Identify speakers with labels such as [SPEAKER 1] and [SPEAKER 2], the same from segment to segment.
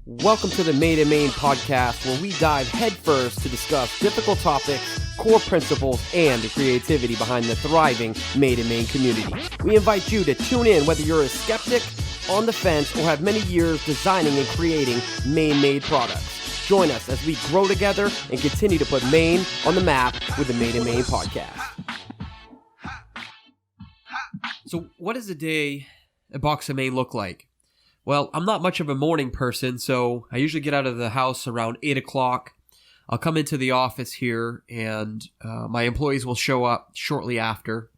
[SPEAKER 1] Welcome to the Made in Maine podcast, where we dive headfirst to discuss difficult topics, core principles, and the creativity behind the thriving Made in Maine community. We invite you to tune in whether you're a skeptic, on the fence, or have many years designing and creating Maine-made products. Join us as we grow together and continue to put Maine on the map with the Made in Maine podcast. So what does a day at Box of Maine look like? Well, I'm not much of a morning person, so I usually get out of the house around 8 o'clock. I'll come into the office here, and my employees will show up shortly after.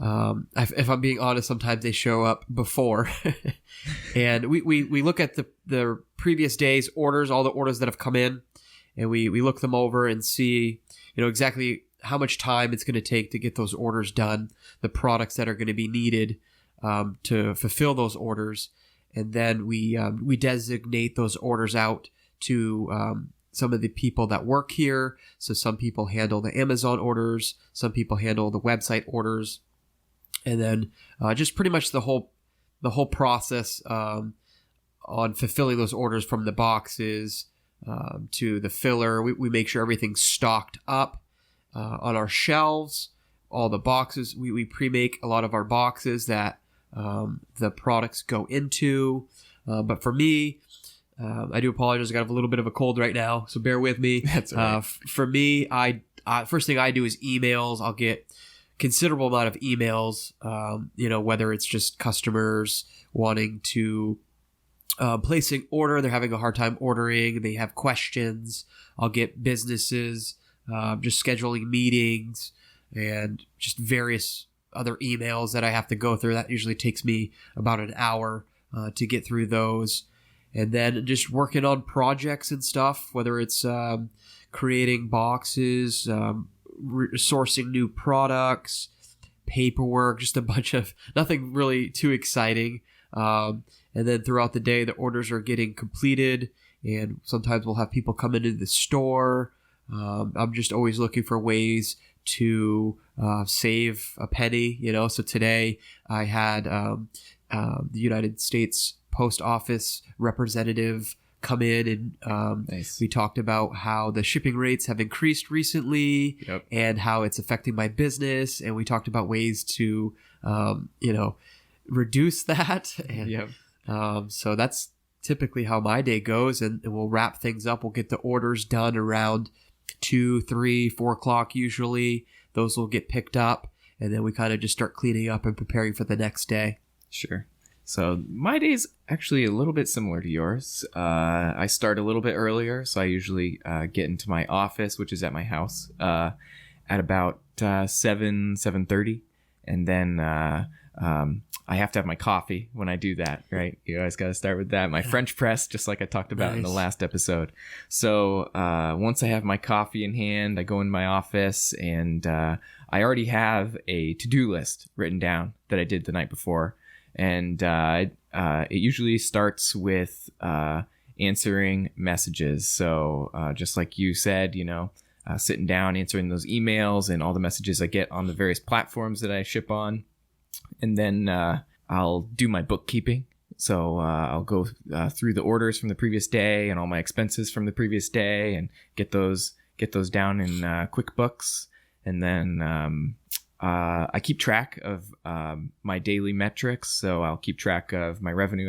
[SPEAKER 1] If I'm being honest, sometimes they show up before. And we look at the previous day's orders, all the orders that have come in, and we look them over and see, exactly how much time it's going to take to get those orders done, the products that are going to be needed to fulfill those orders. And then we designate those orders out to some of the people that work here. So some people handle the Amazon orders, some people handle the website orders, and then just pretty much the whole process on fulfilling those orders from the boxes to the filler. We make sure everything's stocked up on our shelves. All the boxes, we pre-make a lot of our boxes that the products go into. But for me, I do apologize. I got a little bit of a cold right now, so bear with me.
[SPEAKER 2] That's all right.
[SPEAKER 1] For me, I first thing I do is emails. I'll get considerable amount of emails, whether it's just customers wanting to placing order, they're having a hard time ordering, they have questions. I'll get businesses just scheduling meetings and just various other emails that I have to go through. That usually takes me about an hour to get through those. And then just working on projects and stuff, whether it's creating boxes, sourcing new products, paperwork, just a bunch of nothing really too exciting. And then throughout the day, the orders are getting completed, and sometimes we'll have people come into the store. I'm just always looking for ways to save a penny, So today I had the United States Post Office representative come in, and
[SPEAKER 2] Nice.
[SPEAKER 1] We talked about how the shipping rates have increased recently.
[SPEAKER 2] Yep.
[SPEAKER 1] And how it's affecting my business, and we talked about ways to reduce that. And
[SPEAKER 2] Yep.
[SPEAKER 1] so that's typically how my day goes, and we'll wrap things up. We'll get the orders done around 2, 3, 4 o'clock usually. Those will get picked up, and then we kind of just start cleaning up and preparing for the next day.
[SPEAKER 2] Sure. So my day's actually a little bit similar to yours. I start a little bit earlier, so I usually get into my office, which is at my house, at about 7:30, and then I have to have my coffee when I do that, right? You always got to start with that. My French press, just like I talked about in the last episode. So once I have my coffee in hand, I go in my office, and I already have a to-do list written down that I did the night before. And it usually starts with answering messages. So just like you said, sitting down, answering those emails and all the messages I get on the various platforms that I ship on. And then I'll do my bookkeeping. So I'll go through the orders from the previous day and all my expenses from the previous day and get those down in QuickBooks. And then I keep track of my daily metrics. So I'll keep track of my revenue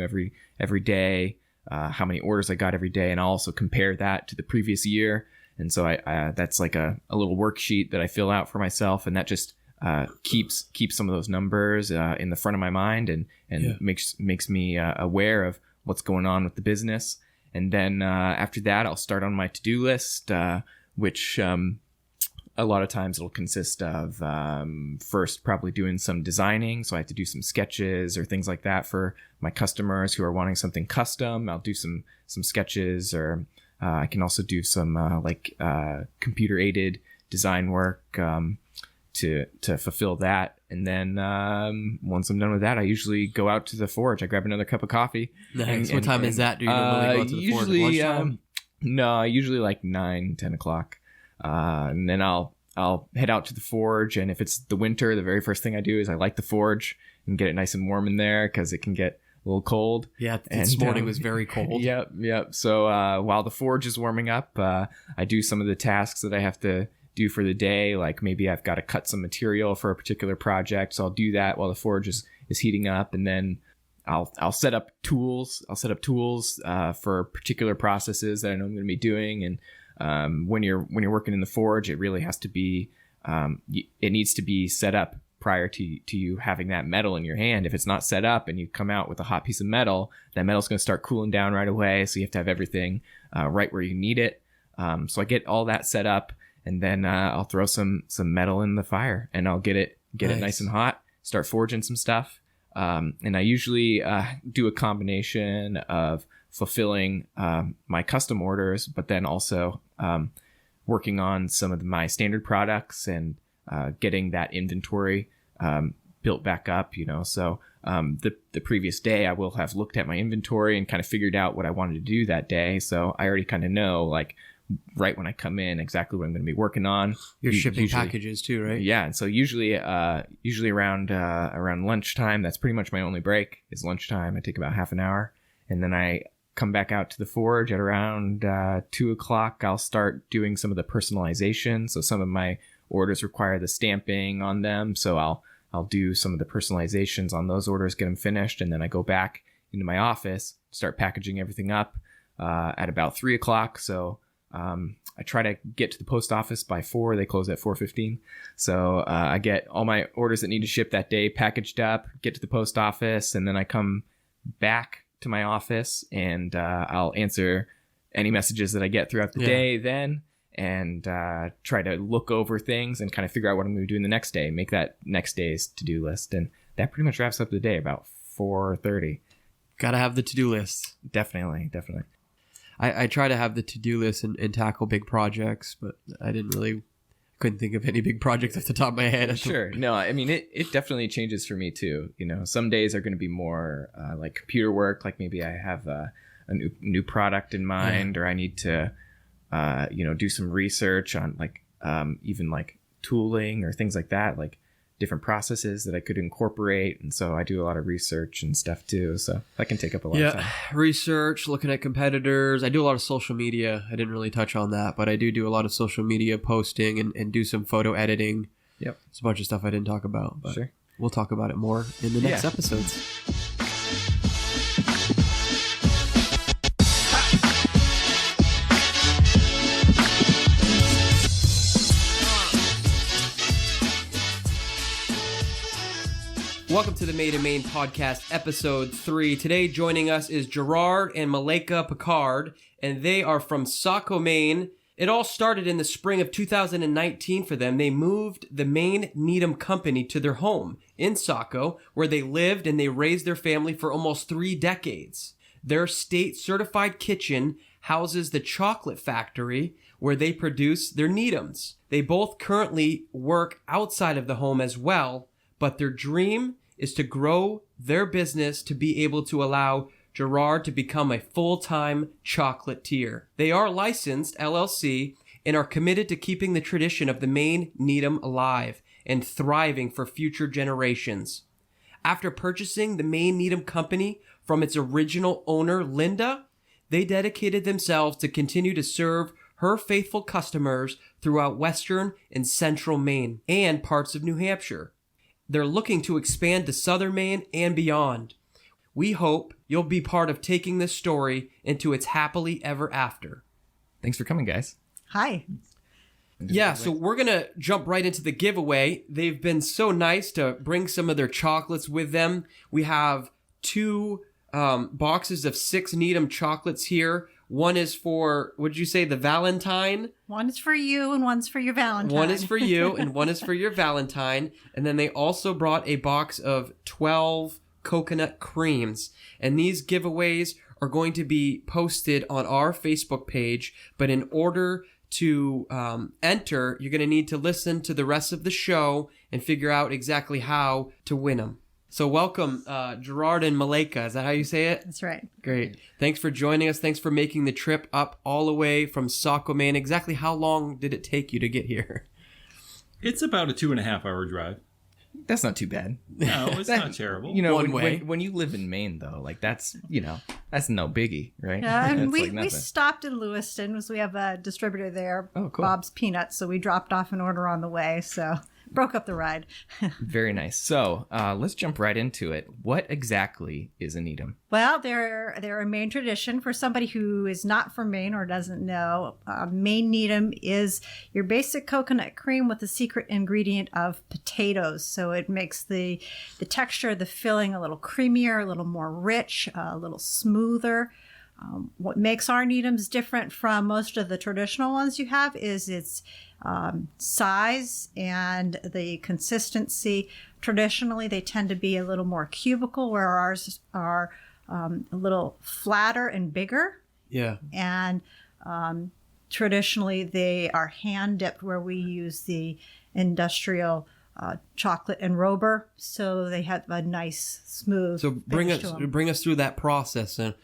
[SPEAKER 2] every day, how many orders I got every day, and I'll also compare that to the previous year. And so I that's like a little worksheet that I fill out for myself, and that just keeps some of those numbers in the front of my mind, and makes me aware of what's going on with the business. And then after that, I'll start on my to-do list, which a lot of times it'll consist of first probably doing some designing. So I have to do some sketches or things like that for my customers who are wanting something custom. I'll do some sketches, or I can also do some computer aided design work to fulfill that. And then once I'm done with that, I usually go out to the forge. I grab another cup of coffee.
[SPEAKER 1] Nice. What time is that? Do you normally go to the forge? Lunchtime?
[SPEAKER 2] No, usually like 9, 10 o'clock. And then I'll head out to the forge, and if it's the winter, the very first thing I do is I light the forge, and get it nice and warm in there because it can get a little cold.
[SPEAKER 1] Yeah, this morning was very cold.
[SPEAKER 2] Yep. So while the forge is warming up, I do some of the tasks that I have to do for the day. Like maybe I've got to cut some material for a particular project, so I'll do that while the forge is heating up, and then I'll set up tools. I'll set up tools for particular processes that I know I'm going to be doing. And when you're working in the forge, it really has to be it needs to be set up prior to you having that metal in your hand. If it's not set up and you come out with a hot piece of metal, that metal's going to start cooling down right away. So you have to have everything right where you need it. So I get all that set up, and then I'll throw some metal in the fire, and I'll get it nice and hot, start forging some stuff. And I usually do a combination of fulfilling my custom orders, but then also working on some of my standard products and getting that inventory built back up, So the previous day I will have looked at my inventory and kind of figured out what I wanted to do that day. So I already kind of know, like, right when I come in, exactly what I'm going to be working on.
[SPEAKER 1] You're shipping packages too, right?
[SPEAKER 2] Yeah, and so usually around lunchtime, that's pretty much my only break is lunchtime. I take about half an hour, and then I come back out to the forge at around 2 o'clock. I'll start doing some of the personalization. So some of my orders require the stamping on them, so I'll do some of the personalizations on those orders, get them finished, and then I go back into my office, start packaging everything up at about 3 o'clock. So I try to get to the post office by 4. They close at 4:15. So I get all my orders that need to ship that day packaged up, get to the post office, and then I come back to my office, and I'll answer any messages that I get throughout the day then, and try to look over things and kind of figure out what I'm going to do in the next day, make that next day's to-do list. And that pretty much wraps up the day about 4:30.
[SPEAKER 1] Gotta have the to-do list.
[SPEAKER 2] Definitely.
[SPEAKER 1] I try to have the to-do list and tackle big projects, but couldn't think of any big projects off the top of my head.
[SPEAKER 2] Sure. No, I mean, it definitely changes for me too. Some days are going to be more like computer work, like maybe I have a new product in mind, or I need to do some research on like even like tooling or things like that, like different processes that I could incorporate. And so I do a lot of research and stuff too. So that can take up a lot of time.
[SPEAKER 1] Research, looking at competitors. I do a lot of social media. I didn't really touch on that, but I do a lot of social media posting and do some photo editing.
[SPEAKER 2] Yep.
[SPEAKER 1] It's a bunch of stuff I didn't talk about, but
[SPEAKER 2] sure.
[SPEAKER 1] We'll talk about it more in the next episodes. Welcome to the Made in Maine podcast, episode 3. Today joining us is Gerard and Malaika Picard, and they are from Saco, Maine. It all started in the spring of 2019 for them. They moved the Maine Needham Company to their home in Saco, where they lived and they raised their family for almost 3 decades. Their state-certified kitchen houses the chocolate factory where they produce their Needhams. They both currently work outside of the home as well, but their dream is to grow their business to be able to allow Gerard to become a full-time chocolatier. They are licensed LLC and are committed to keeping the tradition of the Maine Needham alive and thriving for future generations. After purchasing the Maine Needham Company from its original owner, Linda, they dedicated themselves to continue to serve her faithful customers throughout western and central Maine and parts of New Hampshire. They're looking to expand to southern Maine and beyond. We hope you'll be part of taking this story into its happily ever after.
[SPEAKER 2] Thanks for coming, guys.
[SPEAKER 3] Hi.
[SPEAKER 1] Yeah, so we're going to jump right into the giveaway. They've been so nice to bring some of their chocolates with them. We have 2 boxes of 6 Needham chocolates here. One is for, what did you say, the Valentine?
[SPEAKER 3] One is for you and one's for your Valentine.
[SPEAKER 1] One is for you and one is for your Valentine. And then they also brought a box of 12 coconut creams. And these giveaways are going to be posted on our Facebook page. But in order to enter, you're going to need to listen to the rest of the show and figure out exactly how to win them. So welcome, Gerard and Malaika. Is that how you say it?
[SPEAKER 3] That's right.
[SPEAKER 1] Great. Thanks for joining us. Thanks for making the trip up all the way from Saco, Maine. Exactly how long did it take you to get here?
[SPEAKER 4] It's about a 2.5-hour drive.
[SPEAKER 2] That's not too bad.
[SPEAKER 4] No, it's not terrible.
[SPEAKER 2] You know,
[SPEAKER 1] One way.
[SPEAKER 2] when you live in Maine, though, like that's no biggie, right?
[SPEAKER 3] Yeah, and
[SPEAKER 2] That's
[SPEAKER 3] we
[SPEAKER 2] like nothing.
[SPEAKER 3] stopped in Lewiston because we have a distributor there,
[SPEAKER 2] Oh, cool.
[SPEAKER 3] Bob's Peanuts. So we dropped off an order on the way. So broke up the ride.
[SPEAKER 2] Very nice. So let's jump right into it. What exactly is a Needham?
[SPEAKER 3] Well, they're a Maine tradition. For somebody who is not from Maine or doesn't know, Maine Needham is your basic coconut cream with the secret ingredient of potatoes. So it makes the texture of the filling a little creamier, a little more rich, a little smoother. What makes our Needhams different from most of the traditional ones you have is its size and the consistency. Traditionally, they tend to be a little more cubical, where ours are a little flatter and bigger.
[SPEAKER 1] Yeah.
[SPEAKER 3] And traditionally, they are hand dipped, where we use the industrial chocolate and rober, so they have a nice smooth.
[SPEAKER 1] So bring us through that process, and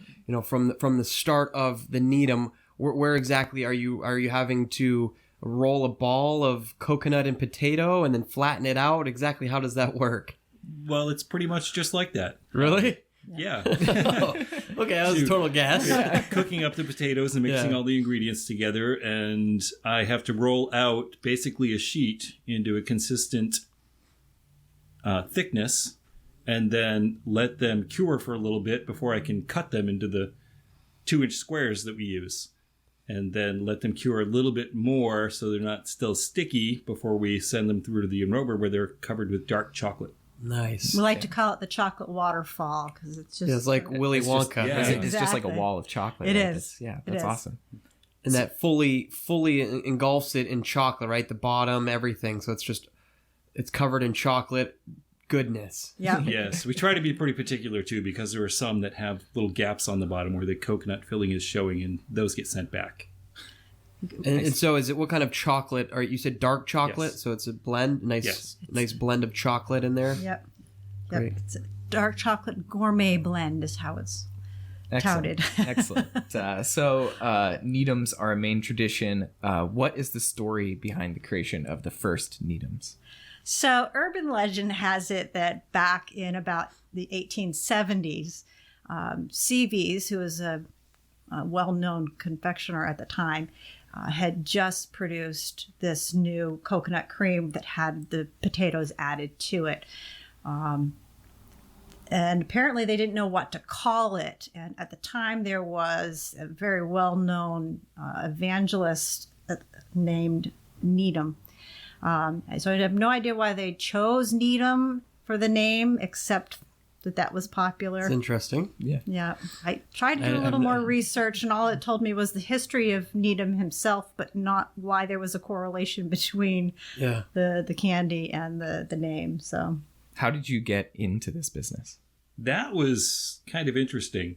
[SPEAKER 1] from the start of the Needham, where exactly are you having to roll a ball of coconut and potato and then flatten it out? Exactly how does that work?
[SPEAKER 4] Well, it's pretty much just like that.
[SPEAKER 1] Really?
[SPEAKER 4] Yeah.
[SPEAKER 1] Okay, that was a total guess.
[SPEAKER 4] Cooking up the potatoes and mixing all the ingredients together, and I have to roll out basically a sheet into a consistent thickness, and then let them cure for a little bit before I can cut them into the 2-inch squares that we use, and then let them cure a little bit more so they're not still sticky before we send them through to the enrober, where they're covered with dark chocolate.
[SPEAKER 1] Nice.
[SPEAKER 3] We like to call it the chocolate waterfall because it's just
[SPEAKER 1] It's like Willy Wonka.
[SPEAKER 4] Yeah.
[SPEAKER 2] It's just like a
[SPEAKER 3] Exactly.
[SPEAKER 2] wall of chocolate.
[SPEAKER 3] It
[SPEAKER 2] right?
[SPEAKER 3] is.
[SPEAKER 2] That's
[SPEAKER 3] It is.
[SPEAKER 2] awesome.
[SPEAKER 1] And that fully engulfs it in chocolate, right? The bottom, everything. So it's covered in chocolate goodness.
[SPEAKER 3] yeah.
[SPEAKER 4] Yes, we try to be pretty particular too, because there are some that have little gaps on the bottom where the coconut filling is showing, and those get sent back.
[SPEAKER 1] And so what kind of chocolate? Or you said dark chocolate,
[SPEAKER 4] Yes.
[SPEAKER 1] so it's a blend,
[SPEAKER 4] Yes.
[SPEAKER 1] nice blend of chocolate in there.
[SPEAKER 3] Yep.
[SPEAKER 1] Great.
[SPEAKER 3] It's a dark chocolate gourmet blend is how it's touted.
[SPEAKER 2] Excellent. So Needhams are a Maine tradition. What is the story behind the creation of the first Needhams?
[SPEAKER 3] So urban legend has it that back in about the 1870s, CV's, who was a well-known confectioner at the time, had just produced this new coconut cream that had the potatoes added to it. And apparently they didn't know what to call it. And at the time there was a very well-known evangelist named Needham. So I have no idea why they chose Needham for the name, except that was popular.
[SPEAKER 1] It's interesting.
[SPEAKER 3] Yeah, I tried to do a little more research, and all it told me was the history of Needham himself, but not why there was a correlation between the candy and the name. So,
[SPEAKER 2] how did you get into this business?
[SPEAKER 4] That was kind of interesting.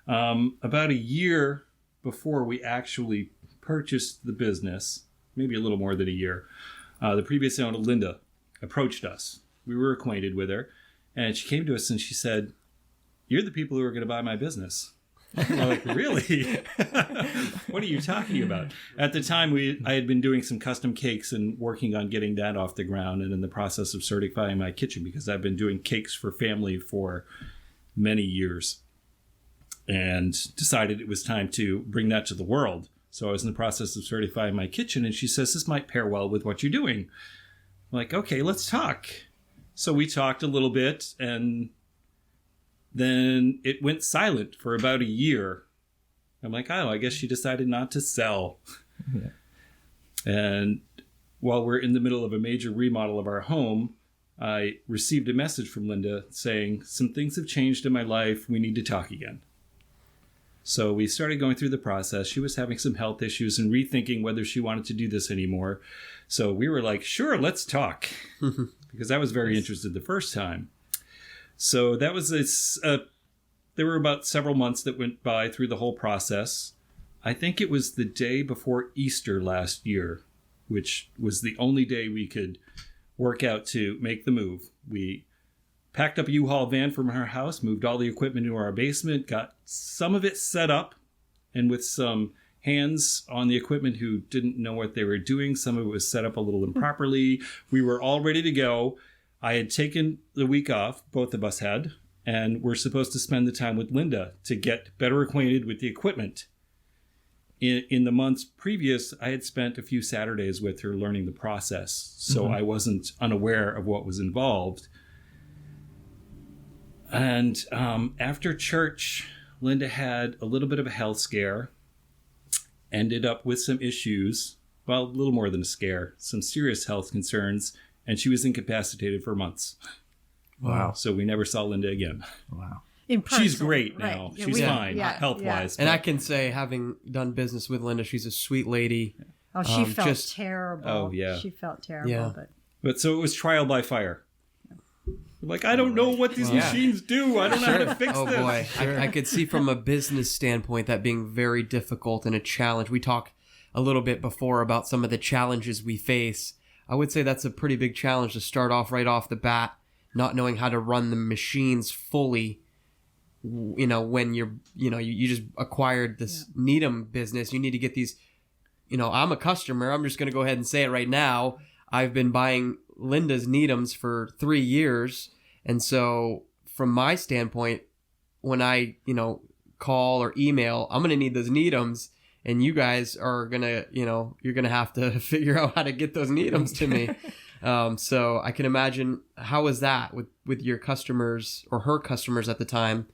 [SPEAKER 4] About a year before we actually purchased the business, maybe a little more than a year, the previous owner, Linda, approached us. We were acquainted with her. And she came to us and she said, "You're the people who are going to buy my business." We're like, "Really? What are you talking about?" At the time, I had been doing some custom cakes and working on getting that off the ground, and in the process of certifying my kitchen, because I've been doing cakes for family for many years, and decided it was time to bring that to the world. So I was in the process of certifying my kitchen, and she says, "This might pair well with what you're doing." I'm like, "Okay, let's talk." So we talked a little bit, and then it went silent for about a year. I'm like, "Oh, I guess she decided not to sell."
[SPEAKER 2] Yeah.
[SPEAKER 4] And while we're in the middle of a major remodel of our home, I received a message from Linda saying, "Some things have changed in my life. We need to talk again." So we started going through the process. She was having some health issues and rethinking whether she wanted to do this anymore. So we were like, "Sure, let's talk." Because I was very interested the first time. So that was there were about several months that went by through the whole process. I think it was the day before Easter last year, which was the only day we could work out to make the move. We packed up a U-Haul van from our house, moved all the equipment into our basement, got some of it set up, and with some hands on the equipment who didn't know what they were doing, some of it was set up a little improperly. We were all ready to go. I had taken the week off, both of us had, and we're supposed to spend the time with Linda to get better acquainted with the equipment. In the months previous, I had spent a few Saturdays with her learning the process, so I wasn't unaware of what was involved. And after church, Linda had a little bit of a health scare, ended up with some issues, well, a little more than a scare, some serious health concerns, and she was incapacitated for months.
[SPEAKER 2] Wow.
[SPEAKER 4] So we never saw Linda again.
[SPEAKER 2] Wow.
[SPEAKER 3] In person,
[SPEAKER 4] She's great now.
[SPEAKER 3] right. Yeah,
[SPEAKER 4] She's fine, health-wise.
[SPEAKER 1] And I can say, having done business with Linda, she's a sweet lady.
[SPEAKER 3] Oh, she felt terrible.
[SPEAKER 4] Oh, yeah.
[SPEAKER 3] She felt terrible.
[SPEAKER 1] Yeah.
[SPEAKER 4] But so it was trial by fire. Like, I don't know what these machines do. I don't know how to fix
[SPEAKER 1] Oh
[SPEAKER 4] this.
[SPEAKER 1] boy, I could see from a business standpoint that being very difficult and a challenge. We talked a little bit before about some of the challenges we face. I would say that's a pretty big challenge to start off right off the bat, not knowing how to run the machines fully. You know, when you just acquired this Needham business, you need to get these, I'm a customer. I'm just going to go ahead and say it right now. I've been buying Linda's Needhams for 3 years. And so from my standpoint, when I, call or email, I'm going to need those Needhams, and you guys are going to, you're going to have to figure out how to get those Needhams to me. So I can imagine, how was that with your customers or her customers at the time?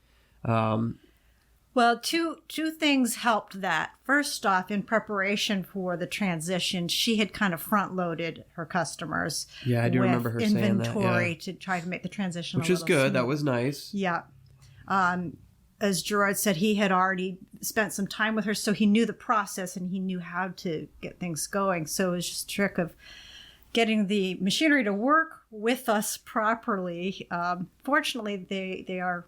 [SPEAKER 3] Well, two things helped that. First off, in preparation for the transition, she had kind of front-loaded her customers.
[SPEAKER 1] Yeah, I do remember her saying that.
[SPEAKER 3] Inventory to try to make the transition
[SPEAKER 1] Which is good.
[SPEAKER 3] Smooth.
[SPEAKER 1] That was nice.
[SPEAKER 3] Yeah. As Gerard said, he had already spent some time with her, so he knew the process and he knew how to get things going. So it was just a trick of getting the machinery to work with us properly. Fortunately, they are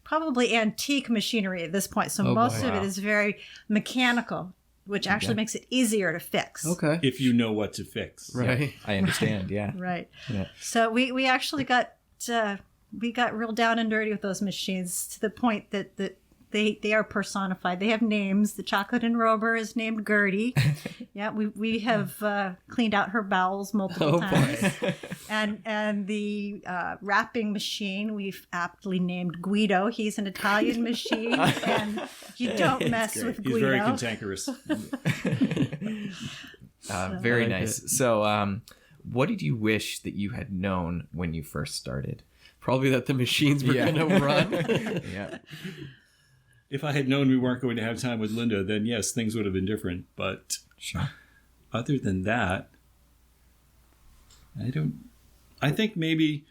[SPEAKER 3] probably antique machinery at this point, so most of it is very mechanical, which actually makes it easier to fix.
[SPEAKER 1] Okay.
[SPEAKER 4] If you know what to fix.
[SPEAKER 1] Right.
[SPEAKER 2] Yeah, I understand. Yeah.
[SPEAKER 3] Right.
[SPEAKER 2] Yeah.
[SPEAKER 3] So we actually got real down and dirty with those machines, to the point that they are personified. They have names. The chocolate enrober is named Gertie. Yeah, we have cleaned out her bowels multiple times. And the wrapping machine we've aptly named Guido. He's an Italian machine, and you don't mess with Guido.
[SPEAKER 4] He's very cantankerous.
[SPEAKER 2] Very
[SPEAKER 1] like
[SPEAKER 2] nice. So, what did you wish that you had known when you first started?
[SPEAKER 1] Probably that the machines were going to run.
[SPEAKER 2] Yeah.
[SPEAKER 4] If I had known we weren't going to have time with Linda, then yes, things would have been different. But other than that, I think maybe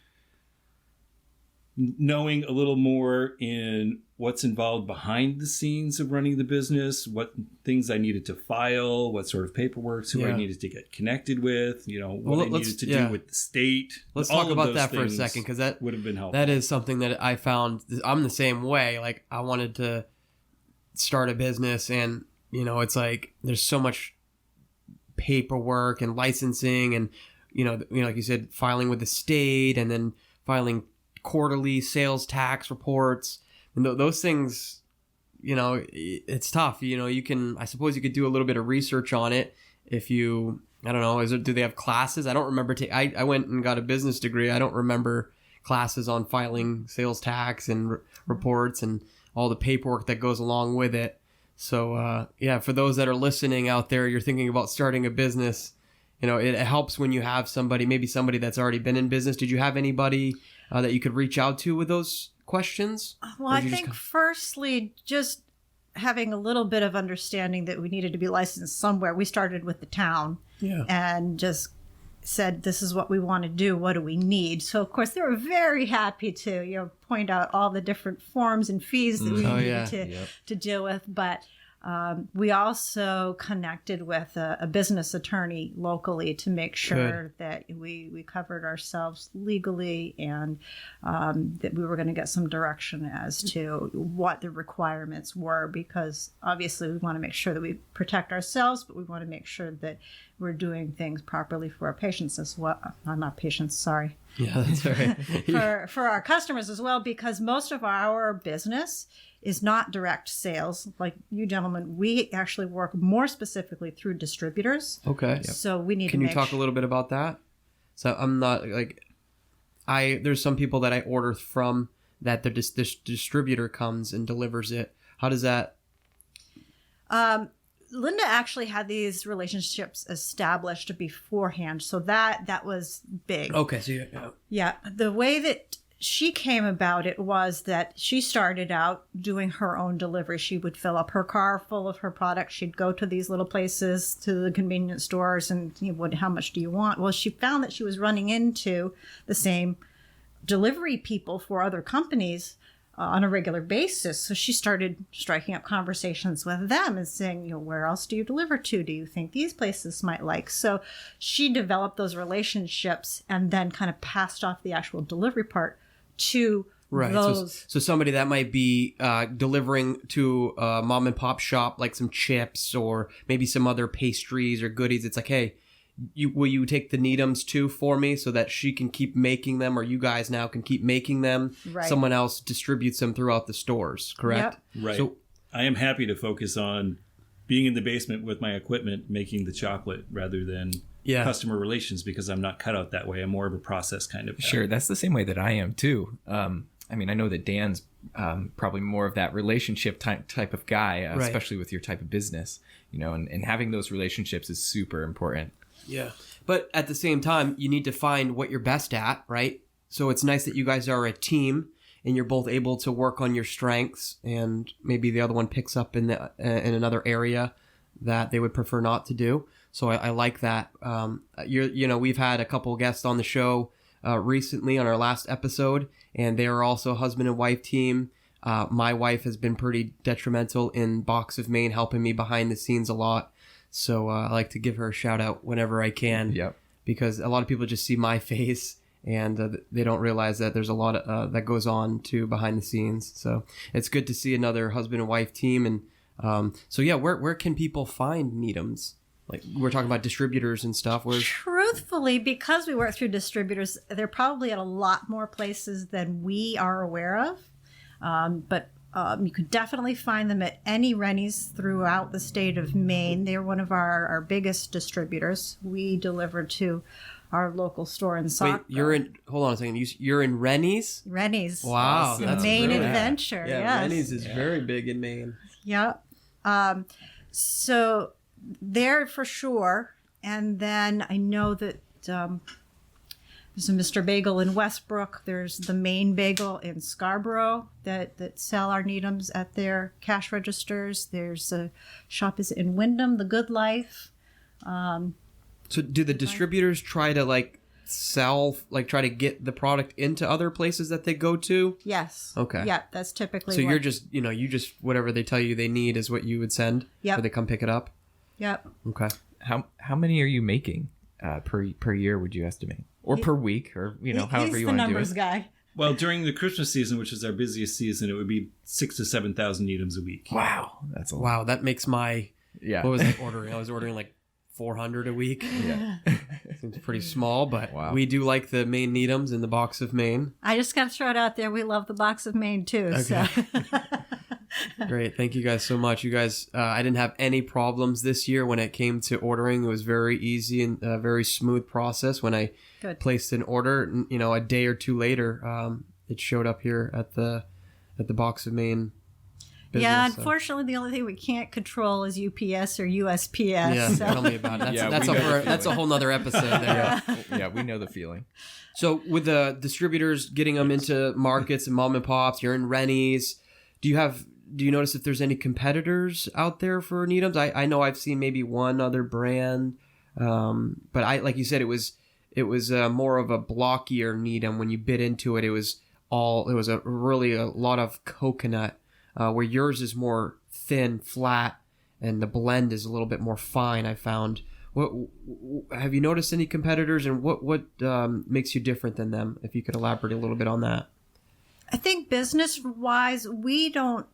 [SPEAKER 4] knowing a little more in what's involved behind the scenes of running the business, what things I needed to file, what sort of paperwork, who I needed to get connected with, what I needed to do with the state.
[SPEAKER 1] Let's talk about that for a second, because that
[SPEAKER 4] would have been helpful.
[SPEAKER 1] That is something that I found. I'm the same way. Like, I wanted to start a business, and it's like there's so much paperwork and licensing, and like you said, filing with the state, and then filing quarterly sales tax reports, and those things, it's tough. I suppose you could do a little bit of research on it if you, I don't know, do they have classes? I don't remember. I went and got a business degree. I don't remember classes on filing sales tax and reports and all the paperwork that goes along with it. So for those that are listening out there, you're thinking about starting a business, it helps when you have maybe somebody that's already been in business. Did you have anybody that you could reach out to with those questions?
[SPEAKER 3] Well, I think firstly, just having a little bit of understanding that we needed to be licensed somewhere. We started with the town and just said, this is what we want to do. What do we need? So, of course, they were very happy to point out all the different forms and fees that we needed to deal with. But we also connected with a business attorney locally to make sure that we covered ourselves legally, and that we were going to get some direction as to what the requirements were, because obviously we want to make sure that we protect ourselves, but we want to make sure that we're doing things properly for our patients as well. Not patients, sorry.
[SPEAKER 1] Yeah, that's right.
[SPEAKER 3] for our customers as well, because most of our business is not direct sales. Like you gentlemen, we actually work more specifically through distributors.
[SPEAKER 1] Okay.
[SPEAKER 3] So we need
[SPEAKER 1] Can you talk a little bit about that? So I'm not there's some people that I order from that this distributor comes and delivers it. How does that?
[SPEAKER 3] Linda actually had these relationships established beforehand, so that was big.
[SPEAKER 1] Okay, so
[SPEAKER 3] Yeah, the way that she came about it was that she started out doing her own delivery. She would fill up her car full of her products. She'd go to these little places, to the convenience stores, and how much do you want? Well, she found that she was running into the same delivery people for other companies on a regular basis. So she started striking up conversations with them and saying, where else do you deliver to? Do you think these places might like? So she developed those relationships and then kind of passed off the actual delivery part to those.
[SPEAKER 1] So somebody that might be delivering to a mom and pop shop, like some chips or maybe some other pastries or goodies. It's like, hey, will you take the Needhams too for me so that she can keep making them, or you guys now can keep making them?
[SPEAKER 3] Right.
[SPEAKER 1] Someone else distributes them throughout the stores, correct?
[SPEAKER 3] Yep.
[SPEAKER 4] Right.
[SPEAKER 1] So
[SPEAKER 4] I am happy to focus on being in the basement with my equipment, making the chocolate rather than customer relations, because I'm not cut out that way. I'm more of a process kind of guy.
[SPEAKER 2] Sure, that's the same way that I am too. I mean, I know that Dan's probably more of that relationship type of guy, especially with your type of business, and having those relationships is super important.
[SPEAKER 1] Yeah. But at the same time, you need to find what you're best at, right? So it's nice that you guys are a team and you're both able to work on your strengths, and maybe the other one picks up in another area that they would prefer not to do. So I like that. We've had a couple guests on the show recently on our last episode, and they are also a husband and wife team. My wife has been pretty detrimental in Box of Maine, helping me behind the scenes a lot. So I like to give her a shout out whenever I can.
[SPEAKER 2] Yep. Because
[SPEAKER 1] a lot of people just see my face and they don't realize that there's a lot that goes on too behind the scenes. So it's good to see another husband and wife team. And where can people find Needhams? Like, we're talking about distributors and stuff.
[SPEAKER 3] Truthfully, because we work through distributors, they're probably at a lot more places than we are aware of. But you could definitely find them at any Rennie's throughout the state of Maine. They're one of our biggest distributors. We deliver to our local store in Saukville.
[SPEAKER 1] Wait, hold on a second. You're in Rennie's?
[SPEAKER 3] Rennie's.
[SPEAKER 1] Wow.
[SPEAKER 3] It's a Maine adventure.
[SPEAKER 1] Yeah,
[SPEAKER 3] yes.
[SPEAKER 1] Rennie's is very big in Maine.
[SPEAKER 3] Yep. So there for sure. And then I know that there's a Mr. Bagel in Westbrook. There's the Maine Bagel in Scarborough that sell our Needhams at their cash registers. There's a shop is in Wyndham, The Good Life.
[SPEAKER 1] So do the distributors try to try to get the product into other places that they go to?
[SPEAKER 3] Yes.
[SPEAKER 1] Okay.
[SPEAKER 3] Yeah, that's typically
[SPEAKER 1] So you're just, you just, whatever they tell you they need is what you would send?
[SPEAKER 3] Yep.
[SPEAKER 1] Or they come pick it up?
[SPEAKER 3] Yep.
[SPEAKER 1] Okay.
[SPEAKER 2] How many are you making per year, would you estimate? Or per week, or, however you want to do it?
[SPEAKER 3] He's the numbers guy.
[SPEAKER 4] Well, during the Christmas season, which is our busiest season, it would be 6,000 to 7,000 Needhams a week.
[SPEAKER 2] Wow. That's a lot.
[SPEAKER 1] Wow, that makes my...
[SPEAKER 2] Yeah.
[SPEAKER 1] What was I ordering? I was ordering like 400 a week.
[SPEAKER 2] Yeah.
[SPEAKER 1] Seems pretty small, but
[SPEAKER 2] Wow.
[SPEAKER 1] we do like the Maine Needhams in the Box of Maine.
[SPEAKER 3] I just got to throw it out there. We love the Box of Maine too.
[SPEAKER 1] Okay.
[SPEAKER 3] So.
[SPEAKER 1] Great. Thank you guys so much. You guys, I didn't have any problems this year when it came to ordering. It was very easy and a very smooth process. When I placed an order, a day or two later, it showed up here at the Box of Maine business.
[SPEAKER 3] Yeah, unfortunately, the only thing we can't control is UPS or USPS.
[SPEAKER 1] Yeah,
[SPEAKER 3] so.
[SPEAKER 1] tell me about it. That's a whole nother episode there.
[SPEAKER 2] Yeah, we know the feeling.
[SPEAKER 1] So with the distributors getting them into markets and mom and pops, you're in Rennie's. Do you notice if there's any competitors out there for Needhams? I know I've seen maybe one other brand, but like you said, it was more of a blockier Needham. When you bit into it, it was a lot of coconut, where yours is more thin, flat, and the blend is a little bit more fine. I found. What have you noticed any competitors, and what makes you different than them? If you could elaborate a little bit on that.
[SPEAKER 3] I think business-wise, we don't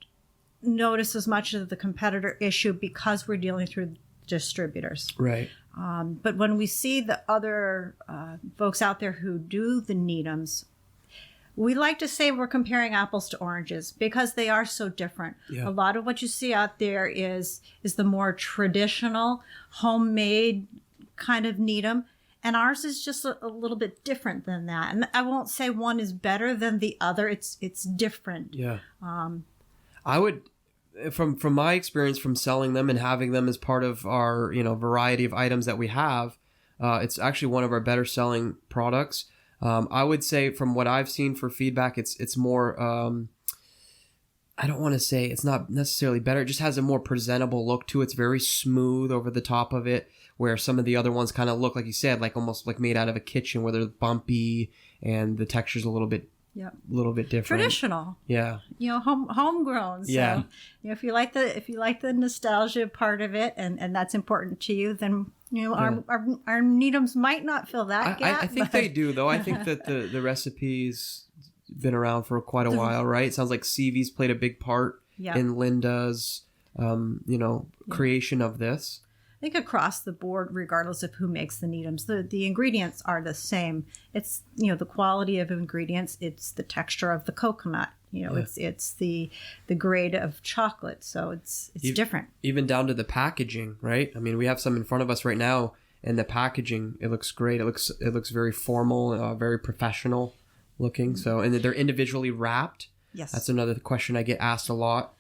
[SPEAKER 3] notice as much of the competitor issue because we're dealing through distributors.
[SPEAKER 1] Right.
[SPEAKER 3] But when we see the other folks out there who do the Needhams, we like to say we're comparing apples to oranges because they are so different.
[SPEAKER 1] Yeah.
[SPEAKER 3] A lot of what you see out there is the more traditional, homemade kind of Needham. And ours is just a little bit different than that. And I won't say one is better than the other. It's different.
[SPEAKER 1] Yeah. I would, from my experience from selling them and having them as part of our, variety of items that we have, it's actually one of our better selling products. I would say from what I've seen for feedback, it's more, I don't want to say it's not necessarily better. It just has a more presentable look to it. It's very smooth over the top of it, where some of the other ones kind of look, like you said, like almost like made out of a kitchen, where they're bumpy and the texture's a little bit different.
[SPEAKER 3] Traditional.
[SPEAKER 1] Yeah.
[SPEAKER 3] Homegrown. So,
[SPEAKER 1] yeah.
[SPEAKER 3] If you like the nostalgia part of it, and that's important to you, then our Needhams might not fill that gap.
[SPEAKER 1] I think they do, though. I think that the recipes been around for quite a while, right? It sounds like CV's played a big part in Linda's, creation of this.
[SPEAKER 3] I think across the board, regardless of who makes the Needhams, the ingredients are the same. It's, the quality of ingredients. It's the texture of the coconut. It's the grade of chocolate. So it's different. Even
[SPEAKER 1] down to the packaging, right? I mean, we have some in front of us right now, and the packaging, it looks great. It looks very formal, very professional looking. So, and they're individually wrapped.
[SPEAKER 3] Yes.
[SPEAKER 1] That's another question I get asked a lot.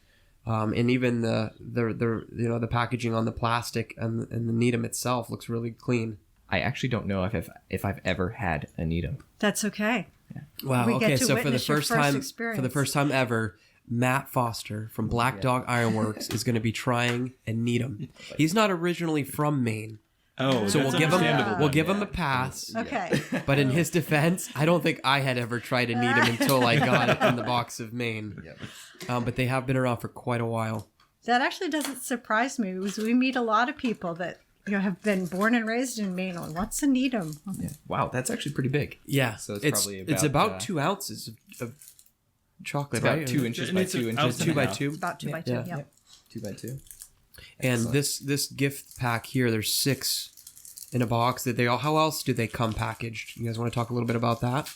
[SPEAKER 1] And even the packaging on the plastic and the Needham itself looks really clean.
[SPEAKER 2] I actually don't know if I've ever had a Needham.
[SPEAKER 3] That's okay.
[SPEAKER 1] Yeah. Wow. Okay. So for the first time ever, Matt Foster from Black Dog Ironworks is going to be trying a Needham. He's not originally from Maine.
[SPEAKER 4] Oh,
[SPEAKER 1] so we'll give him a pass.
[SPEAKER 3] Okay.
[SPEAKER 1] But in his defense, I don't think I had ever tried a Needham until I got it in the box of Maine. But they have been around for quite a while.
[SPEAKER 3] That actually doesn't surprise me, because we meet a lot of people that have been born and raised in Maine. What's a Needham?
[SPEAKER 2] Yeah. Wow, that's actually pretty big.
[SPEAKER 1] Yeah.
[SPEAKER 2] So
[SPEAKER 1] it's about 2 ounces of chocolate,
[SPEAKER 2] it's about
[SPEAKER 1] right?
[SPEAKER 2] 2 inches by 2 inches.
[SPEAKER 1] 2 by 2.
[SPEAKER 3] About 2 by 2. Yeah.
[SPEAKER 2] 2 by 2.
[SPEAKER 1] And this gift pack here, there's 6 in a box. How else do they come packaged? You guys want to talk a little bit about that?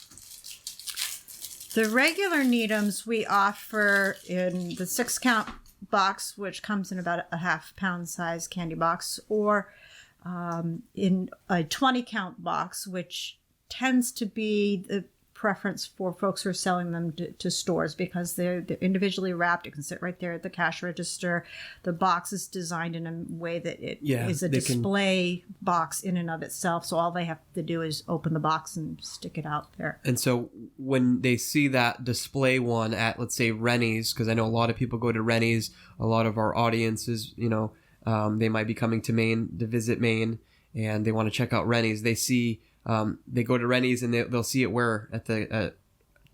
[SPEAKER 3] The regular Needhams we offer in the 6-count box, which comes in about a half-pound size candy box, or in a 20-count box, which tends to be the preference for folks who are selling them to stores, because they're individually wrapped. You can sit right there at the cash register. The box is designed in a way that it is a display box in and of itself. So all they have to do is open the box and stick it out there.
[SPEAKER 1] And so when they see that display one at, let's say, Rennie's, because I know a lot of people go to Rennie's, a lot of our audiences, they might be coming to Maine to visit Maine, and they want to check out Rennie's. They see they go to Rennie's and they'll see it where at the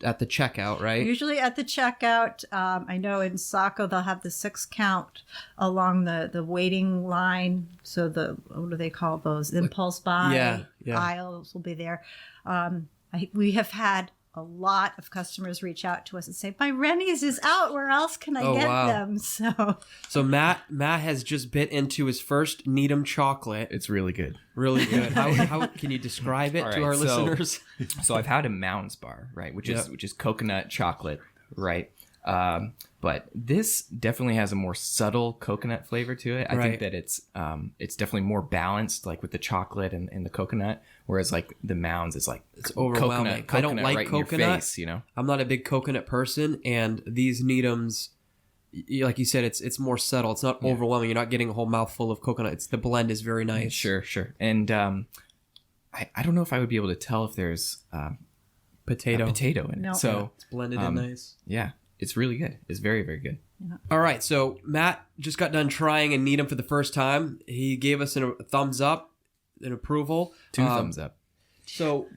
[SPEAKER 1] checkout, right?
[SPEAKER 3] Usually at the checkout. I know in Saco they'll have the 6-count along the waiting line. So what do they call those? Impulse buy aisles will be there. We have had a lot of customers reach out to us and say, "My Rennie's is out. Where else can I get them?"
[SPEAKER 1] So Matt has just bit into his first Needham chocolate.
[SPEAKER 2] It's really good.
[SPEAKER 1] Really good. How can you describe it to our listeners?
[SPEAKER 2] So I've had a Mounds bar, right, which is coconut chocolate, right? But this definitely has a more subtle coconut flavor to it. I think that it's definitely more balanced, like with the chocolate and the coconut. Whereas like the Mounds is like
[SPEAKER 1] it's overwhelming.
[SPEAKER 2] Coconut
[SPEAKER 1] I don't like
[SPEAKER 2] right
[SPEAKER 1] coconut.
[SPEAKER 2] In your face,
[SPEAKER 1] I'm not a big coconut person, and these Needhams, like you said, it's more subtle. It's not overwhelming. You're not getting a whole mouthful of coconut. The blend is very nice.
[SPEAKER 2] Sure. And I don't know if I would be able to tell if there's
[SPEAKER 1] potato
[SPEAKER 2] in it. So
[SPEAKER 1] it's blended in nice.
[SPEAKER 2] Yeah. It's really good. It's very, very good.
[SPEAKER 3] Yeah.
[SPEAKER 1] All right. So Matt just got done trying a Needham for the first time. He gave us a thumbs up, an approval.
[SPEAKER 2] 2 thumbs up.
[SPEAKER 1] So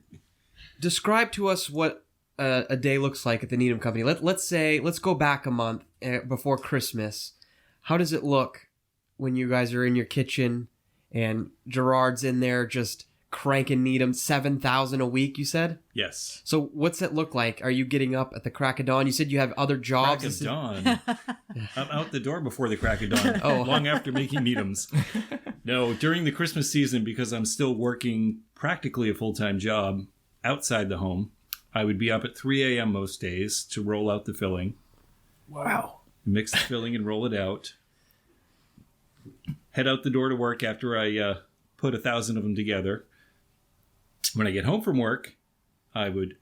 [SPEAKER 1] describe to us what a day looks like at the Needham Company. Let's go back a month before Christmas. How does it look when you guys are in your kitchen and Gerard's in there just cranking Needham 7,000 a week, you said?
[SPEAKER 4] Yes.
[SPEAKER 1] So what's it look like? Are you getting up at the crack of dawn? You said you have other jobs.
[SPEAKER 4] Crack of dawn. I'm out the door before the crack of dawn. Long after making Needhams. No, during the Christmas season, because I'm still working practically a full-time job outside the home, I would be up at 3 a.m. most days to roll out the filling.
[SPEAKER 1] Wow.
[SPEAKER 4] Mix the filling and roll it out. Head out the door to work after I put 1,000 of them together. When I get home from work, I would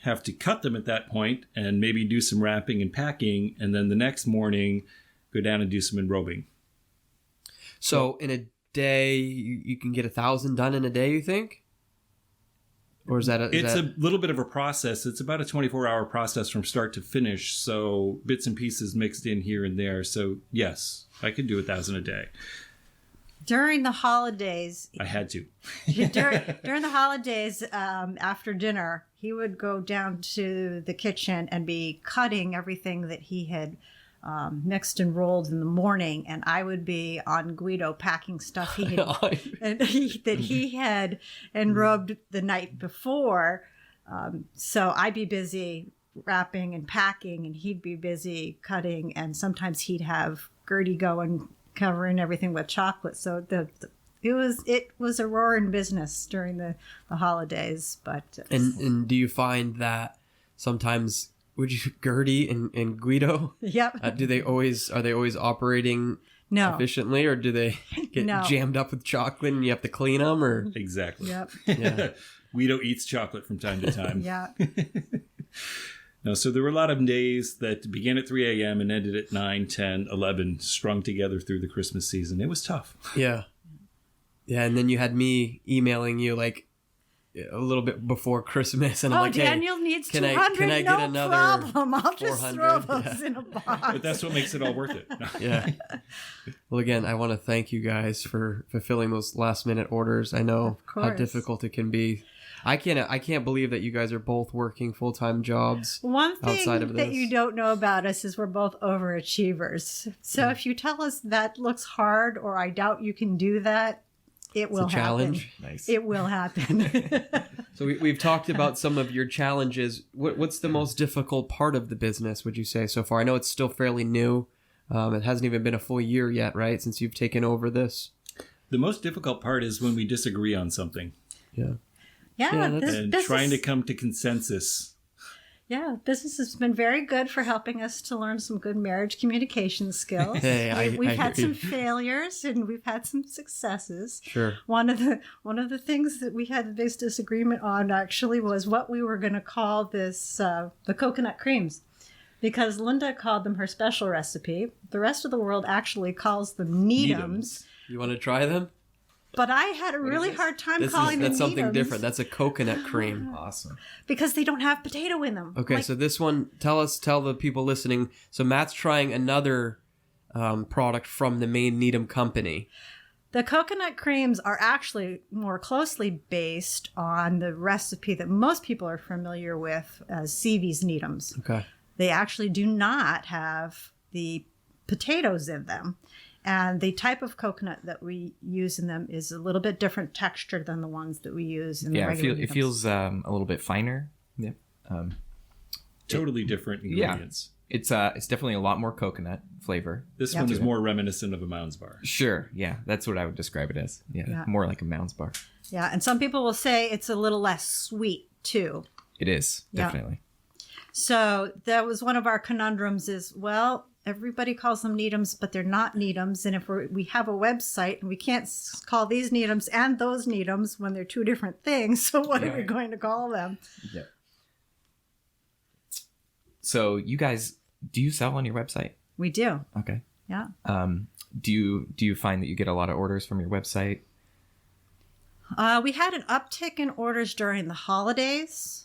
[SPEAKER 4] have to cut them at that point and maybe do some wrapping and packing. And then the next morning, go down and do some enrobing.
[SPEAKER 1] So in a day, you can get 1,000 done in a day, you think? Or is that
[SPEAKER 4] a little bit of a process. It's about a 24-hour process from start to finish. So bits and pieces mixed in here and there. So yes, I could do 1,000 a day.
[SPEAKER 3] During the holidays,
[SPEAKER 4] I had to.
[SPEAKER 3] during the holidays, after dinner, he would go down to the kitchen and be cutting everything that he had mixed and rolled in the morning, and I would be on Guido packing stuff that he had enrobed the night before. So I'd be busy wrapping and packing, and he'd be busy cutting, and sometimes he'd have Gertie going covering everything with chocolate. So it was a roaring business during the holidays. But
[SPEAKER 1] and do you find that sometimes Gertie and Guido?
[SPEAKER 3] Yep.
[SPEAKER 1] Are they always operating efficiently, or do they get jammed up with chocolate and you have to clean them? Or
[SPEAKER 4] exactly.
[SPEAKER 3] Yep.
[SPEAKER 1] Yeah.
[SPEAKER 4] Guido eats chocolate from time to time.
[SPEAKER 3] Yeah.
[SPEAKER 4] No, so there were a lot of days that began at 3 a.m. and ended at 9, 10, 11, strung together through the Christmas season. It was tough.
[SPEAKER 1] Yeah. Yeah, and then you had me emailing you like a little bit before Christmas, and I'm like,
[SPEAKER 3] Daniel needs
[SPEAKER 1] can
[SPEAKER 3] 200,
[SPEAKER 1] can I get
[SPEAKER 3] no
[SPEAKER 1] another
[SPEAKER 3] problem. I'll just throw
[SPEAKER 1] 400?
[SPEAKER 3] those in a box.
[SPEAKER 4] But that's what makes it all worth it.
[SPEAKER 1] Yeah. Well, again, I want to thank you guys for fulfilling those last minute orders. I know how difficult it can be. I can't believe that you guys are both working full-time jobs.
[SPEAKER 3] One thing
[SPEAKER 1] outside of
[SPEAKER 3] that
[SPEAKER 1] this.
[SPEAKER 3] you don't know about us is we're both overachievers. So if you tell us that looks hard or I doubt you can do that, it will happen.
[SPEAKER 1] Challenge.
[SPEAKER 2] Nice.
[SPEAKER 3] It will happen.
[SPEAKER 1] So we've talked about some of your challenges. What's the most difficult part of the business, would you say, so far? I know it's still fairly new. It hasn't even been a full year yet, right, since you've taken over this?
[SPEAKER 4] The most difficult part is when we disagree on something.
[SPEAKER 1] Yeah.
[SPEAKER 4] And trying to come to consensus.
[SPEAKER 3] Yeah, business has been very good for helping us to learn some good marriage communication skills. We've had some failures and we've had some successes.
[SPEAKER 1] Sure.
[SPEAKER 3] One of the things that we had the biggest disagreement on actually was what we were going to call this the coconut creams, because Linda called them her special recipe. The rest of the world actually calls them Needhams.
[SPEAKER 1] You want to try them?
[SPEAKER 3] But I had a really hard time calling them
[SPEAKER 1] That's something
[SPEAKER 3] Needhams
[SPEAKER 1] different. That's a coconut cream.
[SPEAKER 2] Awesome.
[SPEAKER 3] because they don't have potato in them.
[SPEAKER 1] Okay, so this one, tell the people listening. So Matt's trying another product from the Maine Needham Company.
[SPEAKER 3] The coconut creams are actually more closely based on the recipe that most people are familiar with as Seavey's Needhams.
[SPEAKER 1] Okay.
[SPEAKER 3] They actually do not have the potatoes in them. And the type of coconut that we use in them is a little bit different texture than the ones that we use in the regular
[SPEAKER 2] it feels a little bit finer. Yeah.
[SPEAKER 4] Totally different ingredients.
[SPEAKER 2] It's definitely a lot more coconut flavor.
[SPEAKER 4] This one is more reminiscent of a Mounds bar.
[SPEAKER 2] Sure. Yeah, that's what I would describe it as. Yeah. More like a Mounds bar.
[SPEAKER 3] Yeah, and some people will say it's a little less sweet too.
[SPEAKER 2] It is, definitely.
[SPEAKER 3] So that was one of our conundrums is, well, everybody calls them Needhams, but they're not Needhams. And if we have a website and we can't call these Needhams and those Needhams when they're two different things, so what are we going to call them?
[SPEAKER 2] Yeah. So you guys, do you sell on your website?
[SPEAKER 3] We do.
[SPEAKER 2] Okay.
[SPEAKER 3] Yeah.
[SPEAKER 2] Do you find that you get a lot of orders from your website?
[SPEAKER 3] We had an uptick in orders during the holidays.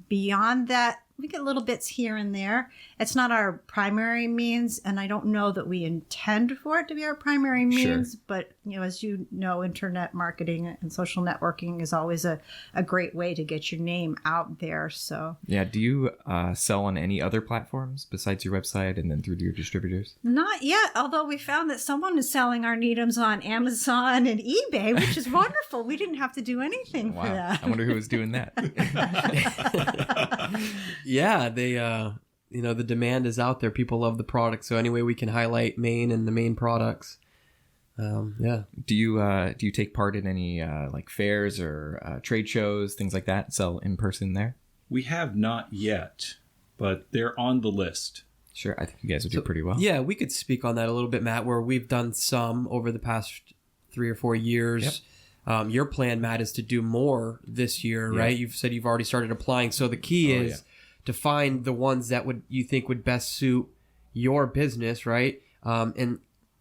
[SPEAKER 3] Beyond that, we get little bits here and there. It's not our primary means, and I don't know that we intend for it to be our primary means.
[SPEAKER 2] Sure.
[SPEAKER 3] But as you know, internet marketing and social networking is always a great way to get your name out there. So
[SPEAKER 2] yeah, do you sell on any other platforms besides your website and then through your distributors?
[SPEAKER 3] not yet, although we found that someone is selling our Needhams on Amazon and eBay, which is wonderful. We didn't have to do anything for that.
[SPEAKER 2] I wonder who was doing that.
[SPEAKER 1] Yeah, they the demand is out there. People love the product. So any way we can highlight Maine and the Maine products. Yeah.
[SPEAKER 2] Do you take part in any like fairs or trade shows, things like that? Sell in person there?
[SPEAKER 4] We have not yet, but they're on the list.
[SPEAKER 2] Sure, I think you guys would do pretty well.
[SPEAKER 1] Yeah, we could speak on that a little bit, Matt, where we've done some over the past 3 or 4 years. Your plan, Matt, is to do more this year, right? You've said you've already started applying. So the key is to find the ones that you think would best suit your business, right? And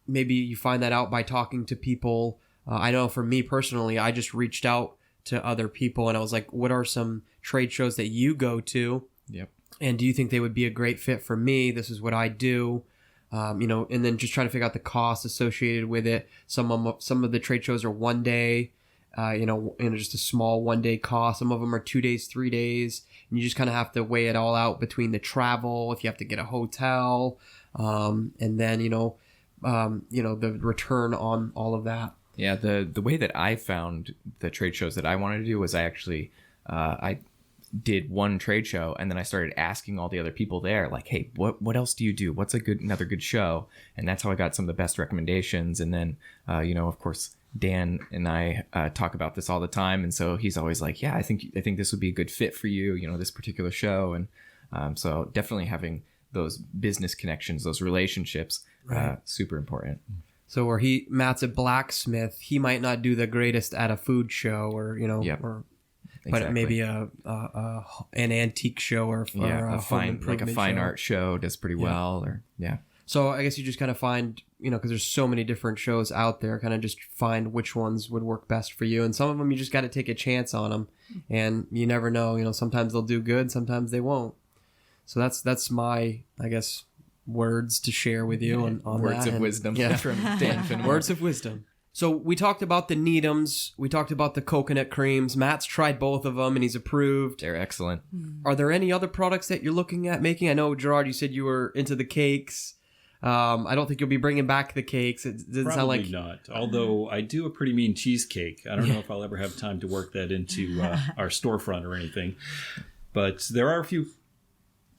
[SPEAKER 1] maybe you find that out by talking to people. I know for me personally, I just reached out to other people and I was like, what are some trade shows that you go to?
[SPEAKER 2] Yep.
[SPEAKER 1] And do you think they would be a great fit for me? This is what I do. And then just trying to figure out the costs associated with it. Some of the trade shows are 1 day, just a small 1 day cost. Some of them are 2 days, 3 days. And you just kind of have to weigh it all out between the travel, if you have to get a hotel, and then, the return on all of that.
[SPEAKER 2] Yeah, the way that I found the trade shows that I wanted to do was I actually I did one trade show and then I started asking all the other people there, like, hey, what else do you do? What's another good show? And that's how I got some of the best recommendations. And then of course Dan and I talk about this all the time, and so he's always like, yeah, I think this would be a good fit for you, this particular show. And so definitely having those business connections, those relationships, super important.
[SPEAKER 1] So where Matt's a blacksmith, he might not do the greatest at a food show or but maybe an antique show or a
[SPEAKER 2] fine
[SPEAKER 1] show.
[SPEAKER 2] art show does pretty well.
[SPEAKER 1] So I guess you just kind of find, because there's so many different shows out there, kind of just find which ones would work best for you. And some of them you just got to take a chance on them, and you never know. Sometimes they'll do good, sometimes they won't. So that's my, I guess, words to share with you on
[SPEAKER 2] words
[SPEAKER 1] that.
[SPEAKER 2] of wisdom from Dan Finnemore.
[SPEAKER 1] Words of wisdom. So we talked about the Needhams. We talked about the coconut creams. Matt's tried both of them and he's approved.
[SPEAKER 2] They're excellent.
[SPEAKER 1] Are there any other products that you're looking at making? I know, Gerard, you said you were into the cakes. I don't think you'll be bringing back the cakes. It doesn't
[SPEAKER 4] Probably
[SPEAKER 1] sound like...
[SPEAKER 4] not. Although I do a pretty mean cheesecake. I don't know if I'll ever have time to work that into our storefront or anything. But there are a few